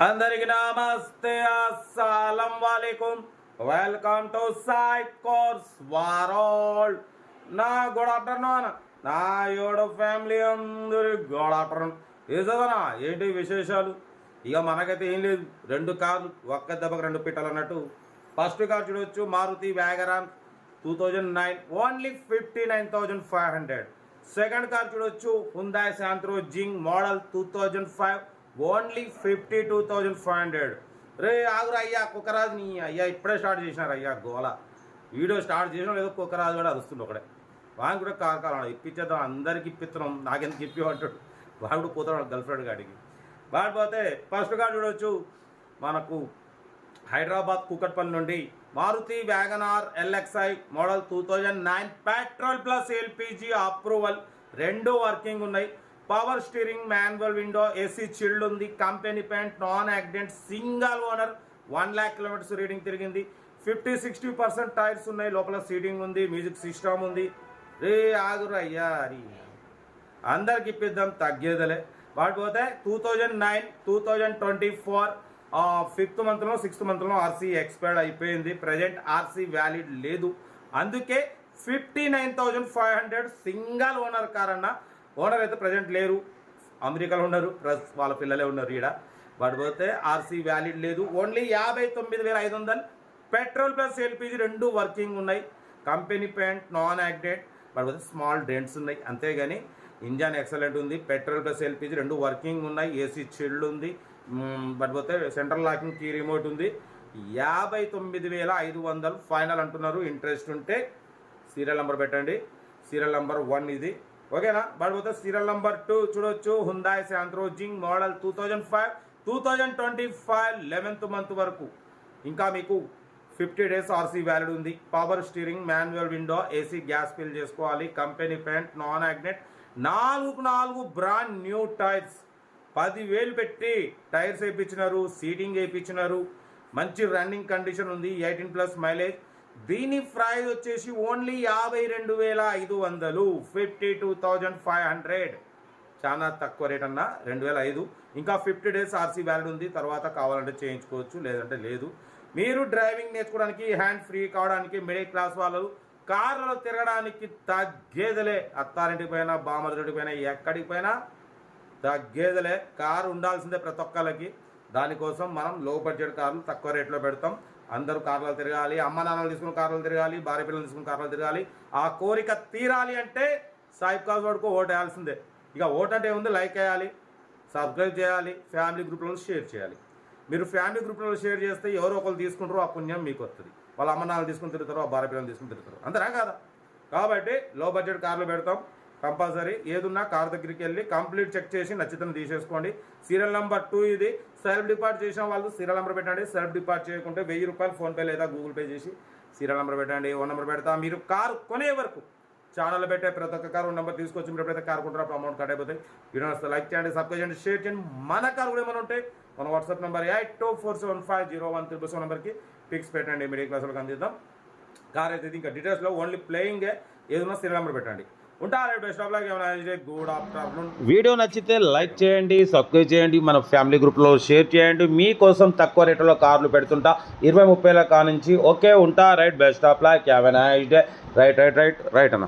అందరికి నమస్తే, అస్సలం వాలేకుం. Welcome to site course world. నా గుడ్ ఆఫ్టర్నూన్, నా యోడు ఫ్యామిలీ అందరి గుడ్ ఆఫ్టర్నూన్. ఏదోనా ఏంటి విశేషాలు? ఇక మనకైతే ఏం లేదు, రెండు కార్లు ఒక్క దెబ్బకి రెండు పిట్టలు అన్నట్టు. ఫస్ట్ కార్ చూడవచ్చు, మారుతి వ్యాగరాన్ 2009, ఓన్లీ 59,500. సెకండ్ కార్ చూడవచ్చు, హుందాయ్ శాంత్రో జింగ్ మోడల్ 2005, ఓన్లీ 52,500. రే ఆగురు అయ్యా, కుక్కరాజు నీ అయ్యా ఇప్పుడే స్టార్ట్ చేసినారు అయ్యా గోల. వీడియో స్టార్ట్ చేసినా లేదో కుక్కరాజు కూడా అరుస్తుంది ఒకడే. వాడిని కూడా కారణం ఇప్పించేద్దాం, అందరికి ఇప్పిస్తున్నాం, నాకెందుకు ఇప్పి అంటాడు. వాడు కూడా పోతాడు గర్ల్ ఫ్రెండ్ గాడికి. వాడు పోతే ఫస్ట్ కార్ చూడవచ్చు, మనకు హైదరాబాద్ కూకట్పల్లి నుండి Maruti Wagon R LXI model 2009, petrol plus LPG approval, రెండు వర్కింగ్ ఉన్నాయి. Power steering, manual window, AC chilled ఉంది, company paint, non accident, single owner, 1 lakh kilometers reading తిరిగింది. 50-60% టైర్స్ ఉన్నాయి, లోపల సీటింగ్ ఉంది, మ్యూజిక్ సిస్టమ్ ఉంది. రే ఆగురు అయ్యా, అది అందరికి ఇప్పిద్దాం, తగ్గేదలే. వాటి పోతే 2009, 2024 5th మంత్లో 6th మంత్లో ఆర్సీ ఎక్స్పైర్డ్ అయిపోయింది. ప్రజెంట్ ఆర్సీ వ్యాలిడ్ లేదు, అందుకే 59,500 సింగల్ ఓనర్ కార్ అన్న. ఓనర్ అయితే ప్రజెంట్ లేరు, అమెరికాలో ఉన్నారు, ప్లస్ వాళ్ళ పిల్లలే ఉన్నారు ఈడ. వాటి పోతే ఆర్సీ వ్యాలిడ్ లేదు, ఓన్లీ 59,500. పెట్రోల్ ప్లస్ ఎల్పిజి రెండు వర్కింగ్ ఉన్నాయి, కంపెనీ పెయింట్, నాన్ యాక్సిడెంట్. వాటి పోతే స్మాల్ డెంట్స్ ఉన్నాయి, అంతేగాని ఇంజన్ ఎక్సలెంట్ ఉంది. పెట్రోల్ ప్లస్ ఎల్పిజి రెండు వర్కింగ్ ఉన్నాయి, ఏసీ చిల్డ్ ఉంది. బట్ పోతే సెంట్రల్ లాకింగ్ కీ రిమోట్ ఉంది. 59,500 ఫైనల్ అంటున్నారు. ఇంట్రెస్ట్ ఉంటే సీరియల్ నెంబర్ పెట్టండి. సీరియల్ నెంబర్ 1 ఇది, ఓకేనా? బట్ పోతే సీరియల్ నెంబర్ 2 చూడొచ్చు, హుందాయ్ శాంత్రో జింగ్ మోడల్ 2005, 2025 11th మంత్ వరకు. ఇంకా మీకు 50 days ఆర్సీ వ్యాలిడ్ ఉంది. Power steering, manual window, AC gas fill చేసుకోవాలి, company paint, non accident, 4 brand new tyres. 10,000 పెట్టి టైర్స్ వేయించినారు, సీటింగ్ వేయించినారు, మంచి రన్నింగ్ కండిషన్ ఉంది, 18+ మైలేజ్. దీని ప్రైస్ వచ్చేసి ఓన్లీ 52,500, 52,500. చాలా తక్కువ రేట్ అన్న, 2,500. ఇంకా 50 days ఆర్సీ వ్యాలిడ్ ఉంది, తర్వాత కావాలంటే చేయించుకోవచ్చు, లేదంటే లేదు. మీరు డ్రైవింగ్ నేర్చుకోవడానికి, హ్యాండ్ ఫ్రీ కావడానికి, మిడిల్ క్లాస్ వాళ్ళు కార్లలో తిరగడానికి తగ్గేదలే. అత్తారింటికి పోయినా, బామ్మరింటికి పోయినా, ఎక్కడికి పోయినా తగ్గేదలే. కారు ఉండాల్సిందే ప్రతి ఒక్కరికి. దానికోసం మనం లో బడ్జెట్ కార్లు తక్కువ రేట్లో పెడతాం. అందరూ కార్లలో తిరగాలి, అమ్మ నాన్నలు తీసుకున్న కార్లు తిరగాలి, భార్య పిల్లలు తీసుకున్న కార్లు తిరగాలి. ఆ కోరిక తీరాలి అంటే సాయిబ్ కాజ్ వరకు ఓటు వేయాల్సిందే. ఇక ఓటు అంటే ఏముంది, లైక్ వేయాలి, సబ్స్క్రైబ్ చేయాలి, ఫ్యామిలీ గ్రూప్లలో షేర్ చేయాలి. మీరు ఫ్యామిలీ గ్రూప్లలో షేర్ చేస్తే ఎవరో ఒకరు తీసుకుంటారో ఆ పుణ్యం మీకు వస్తుంది. వాళ్ళ అమ్మ నాన్నలు తీసుకుని తిరుగుతారు, ఆ భార్య పిల్లలు తీసుకుని తిరుగుతారు, అంతేనా కాదా? కాబట్టి లో బడ్జెట్ కార్లు పెడతాం. కంపల్సరీ ఏదున్నా కార్ దగ్గరికి వెళ్ళి కంప్లీట్ చెక్ చేసి నచ్చితేనే తీసేసుకోండి. సీరియల్ నెంబర్ 2 ఇది. సెల్ఫ్ డిపార్ట్ చేసిన వాళ్ళు సీరియల్ నెంబర్ పెట్టండి. సెల్ఫ్ డిపార్ట్ చేయకుంటే 1,000 రూపాయలు ఫోన్పే లేదా గూగుల్ పే చేసి సీరియల్ నెంబర్ పెట్టండి. ఓ నెంబర్ పెడతా. మీరు కారు కొనే వరకు ఛానల్లో పెట్టే ప్రతి ఒక్క కారు నెంబర్ తీసుకొచ్చి మీరు ఎప్పుడైతే కారు కొంటారో అప్పుడు అమౌంట్ కట్ అయిపోతాయి. వీడియో వస్తే లైక్ చేయండి, సబ్స్క్రైబ్ చేయండి, షేర్ చేయండి. మన కారు కూడా ఏమైనా ఉంటే మన వాట్సాప్ నెంబర్ 8247501377 నెంబర్కి పిక్స్ పెట్టండి. మిడిల్ క్లాస్ వాళ్ళకి అందిద్దాం. కార్ అయితే ఇంకా డీటెయిల్స్లో ఓన్లీ ప్లేయింగే, ఏదైనా సీరియల్ నెంబర్ పెట్టండి. వీడియో నచ్చితే లైక్ చేయండి, సబ్స్క్రైబ్ చేయండి, మన ఫ్యామిలీ గ్రూప్లో షేర్ చేయండి. మీకోసం తక్కువ రేట్లో కార్లు పెడుతుంటా, 20-30 కా నుంచి. ఓకే, ఉంటా. Right, best of luck, have a nice day. Right అన్న.